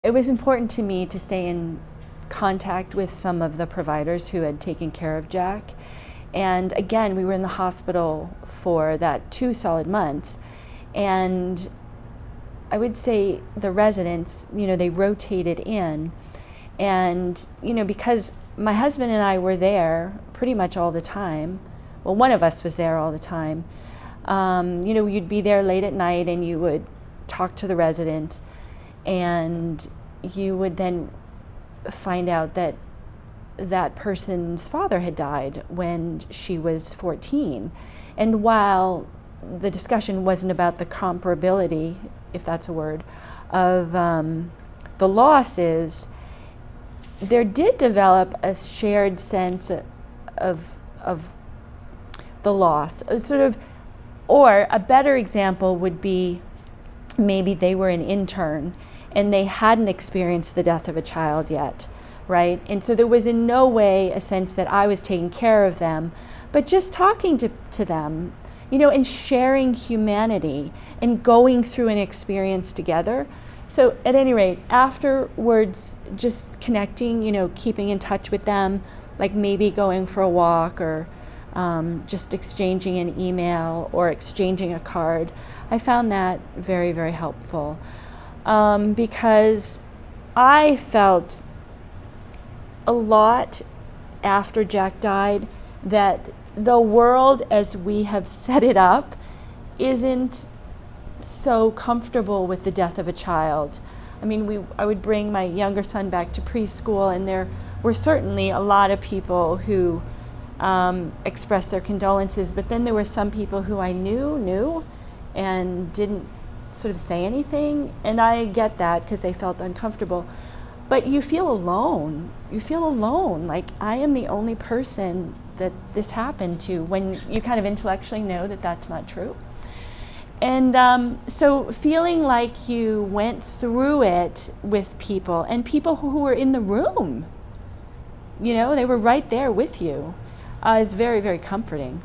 It was important to me to stay in contact with some of the providers who had taken care of Jack. And again, we were in the hospital for that 2 solid months. And I would say the residents, they rotated in. And, because my husband and I were there pretty much all the time, well, one of us was there all the time, you'd be there late at night and you would talk to the resident, and you would then find out that that person's father had died when she was 14. And while the discussion wasn't about the comparability, if that's a word, of the losses, there did develop a shared sense of the loss. Or a better example would be maybe they were an intern and they hadn't experienced the death of a child yet, right? And so there was in no way a sense that I was taking care of them, but just talking to them, and sharing humanity and going through an experience together. So at any rate, afterwards, just connecting, keeping in touch with them, like maybe going for a walk or just exchanging an email or exchanging a card. I found that very, very helpful because I felt a lot after Jack died that the world as we have set it up isn't so comfortable with the death of a child. I mean, I would bring my younger son back to preschool, and there were certainly a lot of people who expressed their condolences, but then there were some people who I knew and didn't sort of say anything, and I get that because they felt uncomfortable. But you feel alone. Like I am the only person that this happened to, when you kind of intellectually know that that's not true. And so feeling like you went through it with people, and people who were in the room, they were right there with you, is very, very comforting.